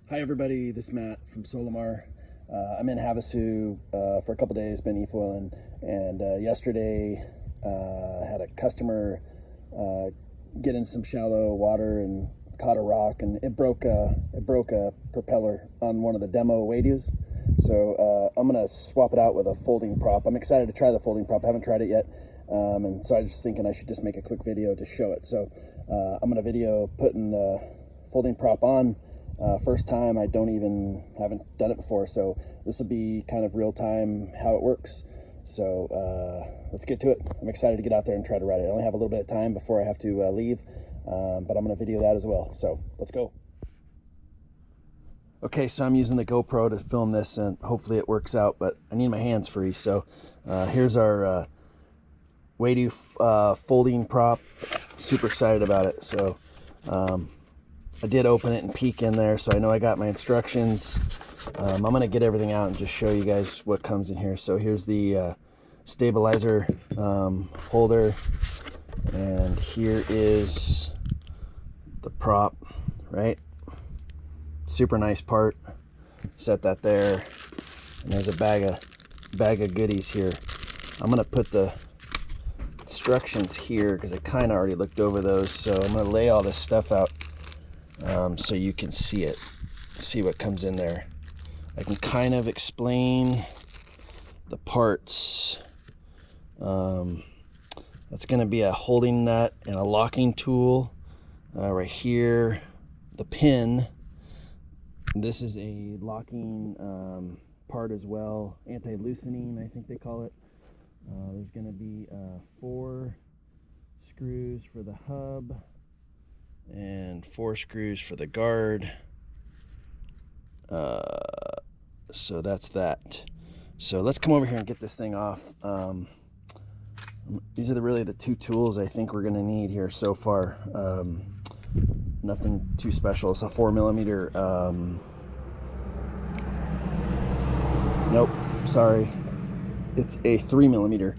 Hi everybody, this is Matt from Solimar. I'm in Havasu for a couple days, been e-foiling, and yesterday had a customer get in some shallow water and caught a rock, and it broke a propeller on one of the demo Waydoos. So I'm gonna swap it out with a folding prop. I'm excited to try the folding prop. I haven't tried it yet, and so I was just thinking I should just make a quick video to show it. So I'm gonna video putting the folding prop on. First time, haven't done it before, so this will be kind of real time how it works. So let's get to it. I'm excited to get out there and try to ride it. I only have a little bit of time before I have to leave, but I'm going to video that as well. So let's go. Okay, so I'm using the GoPro to film this, and hopefully it works out, but I need my hands free. So here's our Waydoo folding prop. Super excited about it. So I did open it and peek in there, so I know I got my instructions. I'm going to get everything out and just show you guys what comes in here. So here's the stabilizer holder, and here is the prop, right? Super nice part. Set that there, and there's a bag of goodies here. I'm going to put the instructions here because I kind of already looked over those, so I'm going to lay all this stuff out so you can see what comes in there. I can kind of explain the parts. That's going to be a holding nut and a locking tool right here. The pin. This is a locking part as well, anti-loosening I think they call it. There's going to be 4 screws for the hub and 4 screws for the guard. So that's that. So let's come over here and get this thing off. These are really the 2 tools I think we're going to need here so far. Nothing too special. It's a 4mm. Nope, sorry. It's a 3mm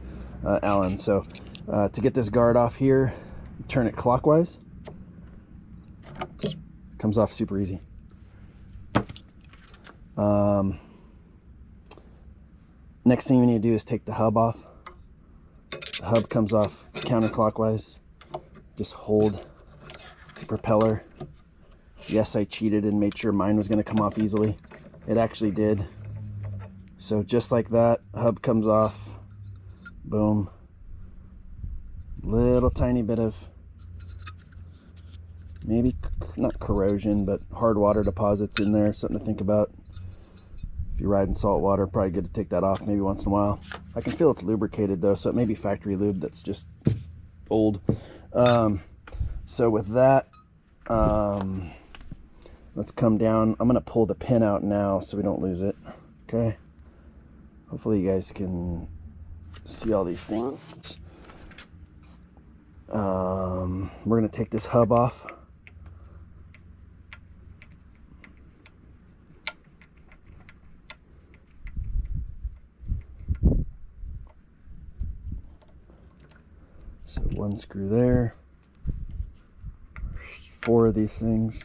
Allen. So to get this guard off here, turn it clockwise. Comes off super easy. Next thing you need to do is take the hub off. The hub comes off counterclockwise. Just hold the propeller. Yes, I cheated and made sure mine was going to come off easily. It actually did. So just like that, hub comes off. Boom. Little tiny bit of, maybe not corrosion, but hard water deposits in there. Something to think about. If you're riding salt water, probably good to take that off maybe once in a while. I can feel it's lubricated though, so it may be factory lube that's just old. So with that, let's come down. I'm gonna pull the pin out now so we don't lose it. Okay. Hopefully you guys can see all these things. We're gonna take this hub off. So 1 screw there. 4 of these things.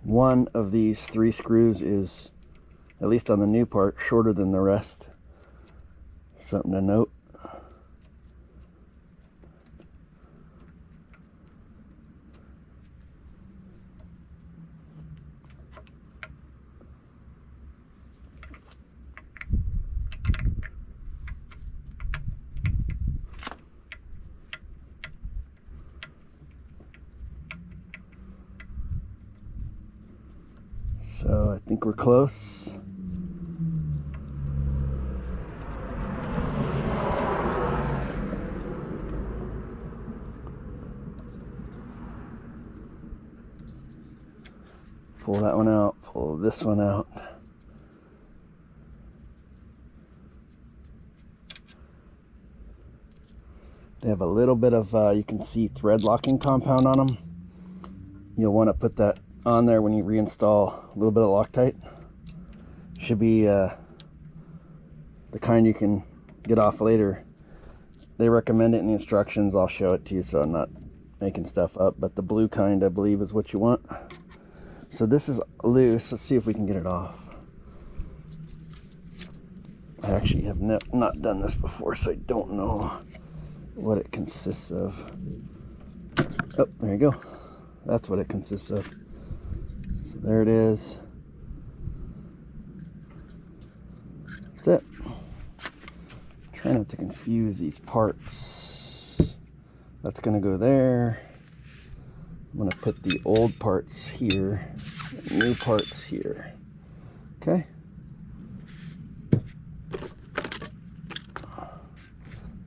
One of these 3 screws is, at least on the new part, shorter than the rest. Something to note. So I think we're close. Pull that one out, pull this one out. They have a little bit of, you can see thread locking compound on them. You'll want to put that on there when you reinstall a little bit of Loctite. Should be the kind you can get off later. They recommend it in the instructions. I'll show it to you so I'm not making stuff up, but the blue kind I believe is what you want. So this is loose. Let's see if we can get it off. I actually have not done this before, so I don't know what it consists of. Oh, there you go. That's what it consists of. So there it is. That's it. Try not to confuse these parts. That's going to go there. I'm going to put the old parts here, new parts here. Okay.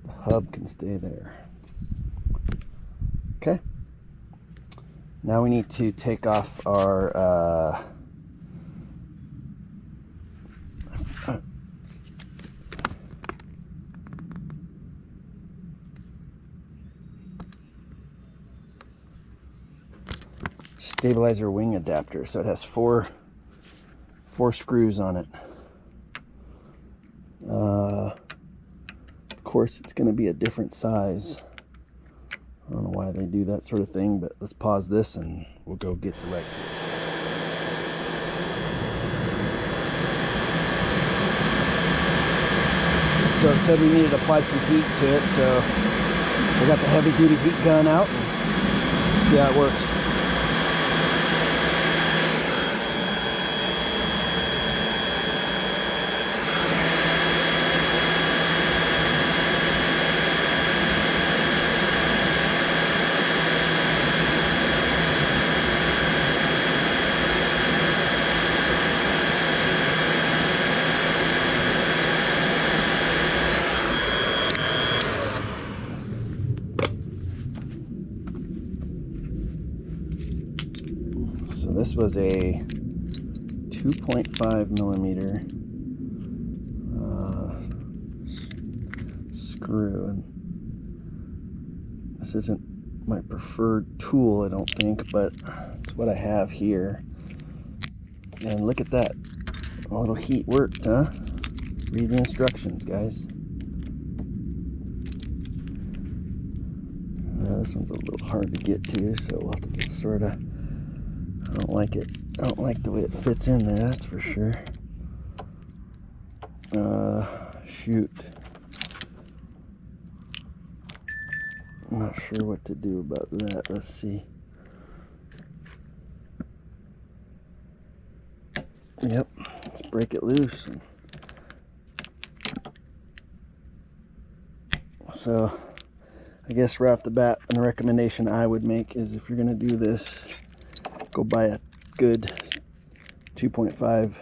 The hub can stay there. Okay. Now we need to take off our stabilizer wing adapter. So it has four screws on it. Of course, it's going to be a different size. I don't know why they do that sort of thing, but let's pause this and we'll go get the right tool. So it said we needed to apply some heat to it, so we got the heavy duty heat gun out and see how it works. So this was a 2.5 millimeter screw, and this isn't my preferred tool, I don't think, but it's what I have here. And look at that, a little heat worked, huh? Read the instructions, guys. This one's a little hard to get to, so we'll have to just sort of, I don't like it. I don't like the way it fits in there, that's for sure. Shoot. I'm not sure what to do about that. Let's see. Yep, let's break it loose. So, I guess right off the bat, a recommendation I would make is if you're going to do this, go buy a good 2.5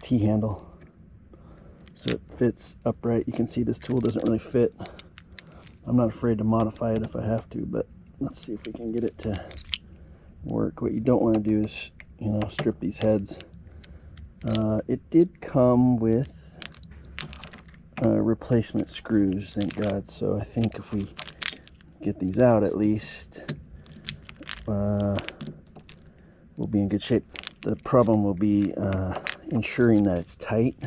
T-handle so it fits upright. You can see this tool doesn't really fit. I'm not afraid to modify it if I have to, but let's see if we can get it to work. What you don't want to do is, you know, strip these heads. It did come with replacement screws, thank God, so I think if we get these out at least, we'll be in good shape. The problem will be ensuring that it's tight.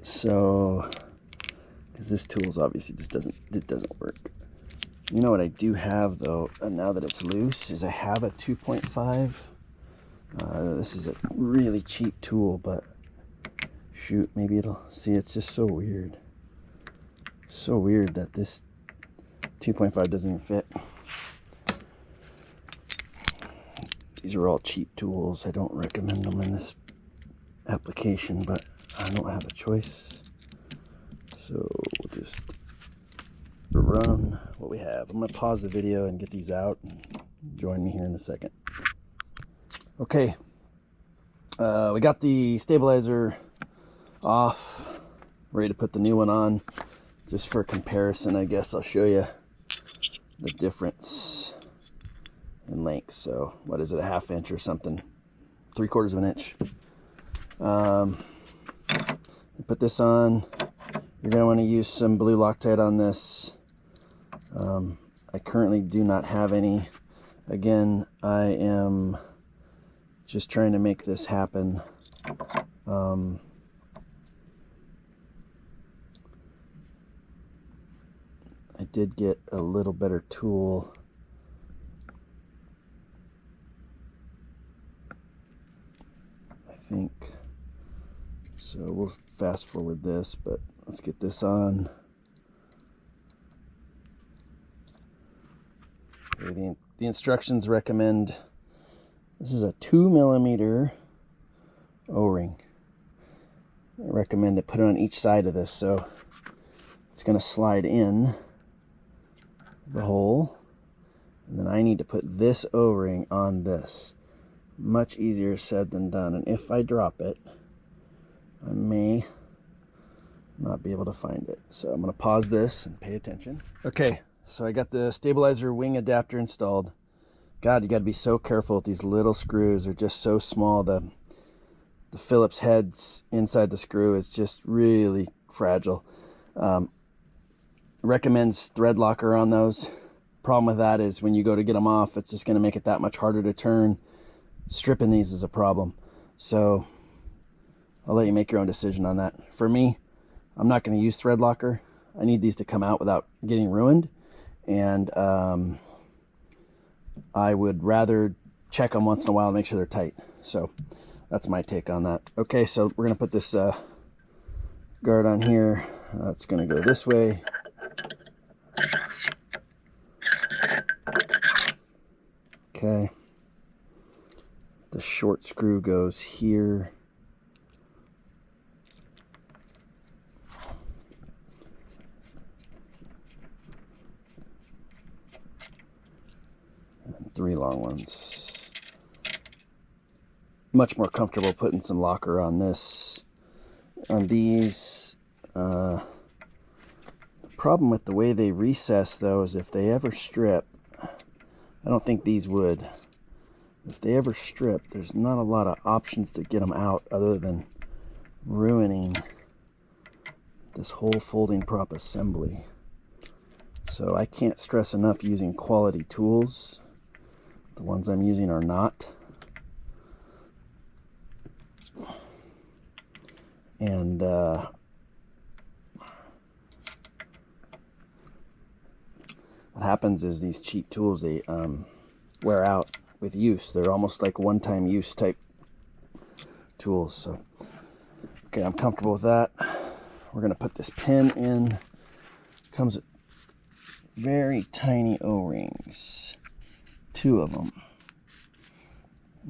So, because this tool's obviously just doesn't work. You know what I do have though, now that it's loose, is I have a 2.5. This is a really cheap tool, but shoot, maybe it'll, see, it's just so weird. So weird that this 2.5 doesn't even fit. These are all cheap tools. I don't recommend them in this application, but I don't have a choice. So we'll just run what we have. I'm going to pause the video and get these out. Join me here in a second. Okay, we got the stabilizer off, ready to put the new one on. Just for comparison, I guess I'll show you the difference in length. So what is it, a ½ inch or something, 3/4 of an inch. Put this on. You're going to want to use some blue Loctite on this. I currently do not have any. Again, I am just trying to make this happen. I did get a little better tool. I think. So we'll fast forward this, but let's get this on. Okay, the instructions recommend, this is a 2mm O-ring. I recommend to put it on each side of this, so it's going to slide in the hole, and then I need to put this O-ring on this. Much easier said than done, and if I drop it, I may not be able to find it. So I'm going to pause this and pay attention. Okay, so I got the stabilizer wing adapter installed. God, you got to be so careful with these little screws. They're just so small. The Phillips heads inside the screw is just really fragile. Recommends thread locker on those. Problem with that is when you go to get them off, it's just going to make it that much harder to turn. Stripping these is a problem. So I'll let you make your own decision on that. For me, I'm not going to use thread locker. I need these to come out without getting ruined, and I would rather check them once in a while to make sure they're tight. So that's my take on that. Okay, so we're going to put this guard on here. It's going to go this way. Okay. The short screw goes here. And 3 long ones. Much more comfortable putting some locker on this. On these, the problem with the way they recess though is if they ever strip, I don't think these would. If they ever strip, there's not a lot of options to get them out other than ruining this whole folding prop assembly. So I can't stress enough using quality tools. The ones I'm using are not. And what happens is these cheap tools, they wear out with use. They're almost like one-time use type tools. So okay, I'm comfortable with that. We're going to put this pin in. Comes with very tiny O-rings, 2 of them.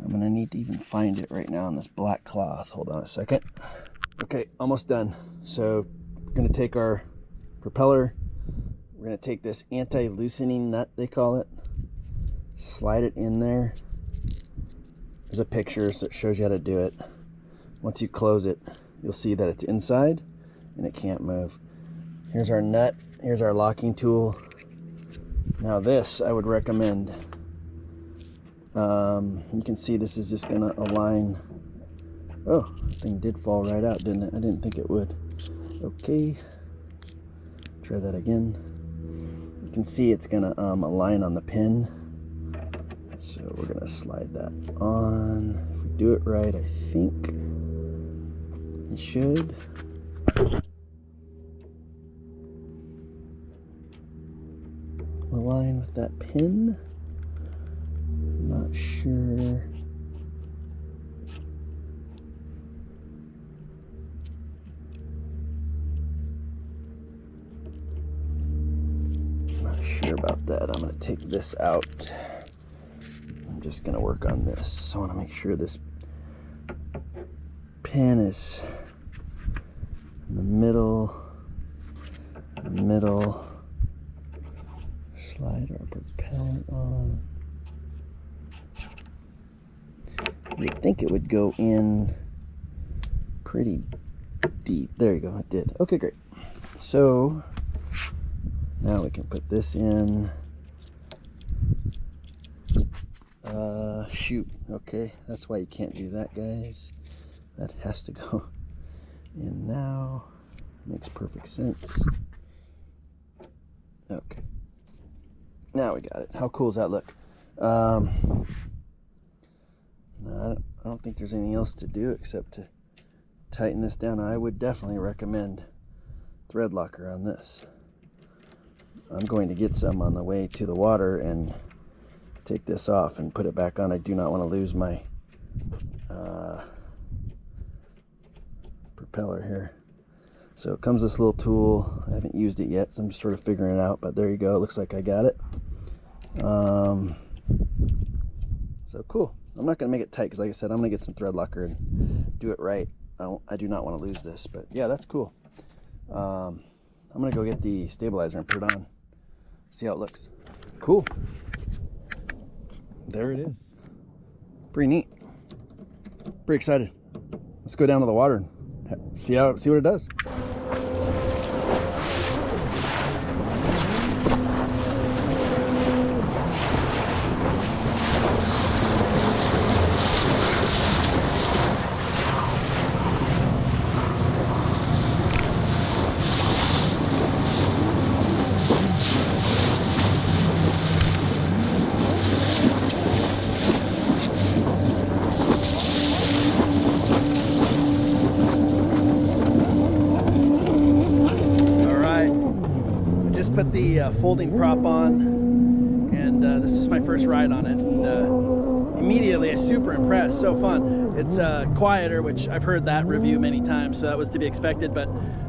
I'm going to need to even find it right now on this black cloth. Hold on a second. Okay, almost done. So we're going to take our propeller. We're going to take this anti-loosening nut, they call it. Slide it in there. There's a picture so it shows you how to do it. Once you close it, you'll see that it's inside and it can't move. Here's our nut. Here's our locking tool. Now this I would recommend. You can see this is just going to align. Oh, the thing did fall right out, didn't it? I didn't think it would. Okay. Try that again. You can see it's going to align on the pin. So we're going to slide that on. If we do it right, I think it should. Align with that pin. Not sure. Not sure about that. I'm going to take this out. I'm just going to work on this. I want to make sure this pin is in the middle. Slide our propeller on. You'd think it would go in pretty deep. There you go, it did. Okay, great. So now we can put this in. Shoot. Okay, that's why you can't do that, guys. That has to go in now. Makes perfect sense. Okay. Now we got it. How cool does that look? I don't think there's anything else to do except to tighten this down. I would definitely recommend thread locker on this. I'm going to get some on the way to the water and take this off and put it back on. I do not want to lose my propeller here. So it comes this little tool. I haven't used it yet, so I'm just sort of figuring it out, but there you go. It looks like I got it. So cool. I'm not going to make it tight because, like I said, I'm going to get some thread locker and do it right. I do not want to lose this, but yeah, that's cool. I'm going to go get the stabilizer and put it on. See how it looks. Cool. There it is. Pretty neat. Pretty excited. Let's go down to the water and see what it does. Put the folding prop on, and this is my first ride on it, and immediately I'm super impressed. So fun. It's quieter, which I've heard that review many times, so that was to be expected, but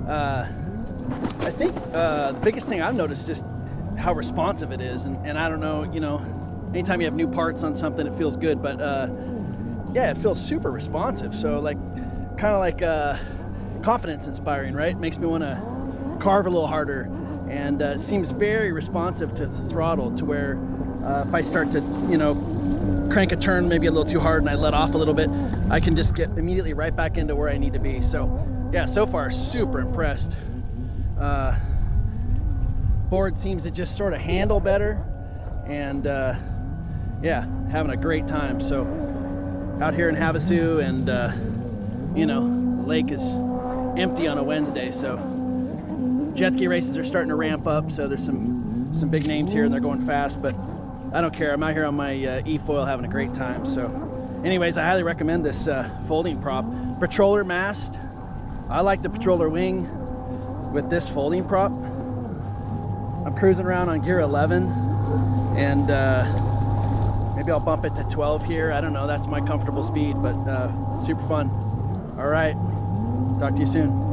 I think the biggest thing I've noticed is just how responsive it is, and I don't know, you know, anytime you have new parts on something it feels good, but yeah, it feels super responsive, so like kind of like confidence inspiring, right? Makes me want to carve a little harder. And it seems very responsive to the throttle, to where if I start to, you know, crank a turn maybe a little too hard and I let off a little bit, I can just get immediately right back into where I need to be. So yeah, so far super impressed. Board seems to just sort of handle better, and yeah, having a great time. So out here in Havasu, and you know, the lake is empty on a Wednesday, so jet ski races are starting to ramp up, so there's some big names here and they're going fast, but I don't care. I'm out here on my E-foil having a great time. So anyways, I highly recommend this folding prop. Patroller mast. I like the patroller wing with this folding prop. I'm cruising around on gear 11, and maybe I'll bump it to 12 here. I don't know, that's my comfortable speed, but super fun. All right, talk to you soon.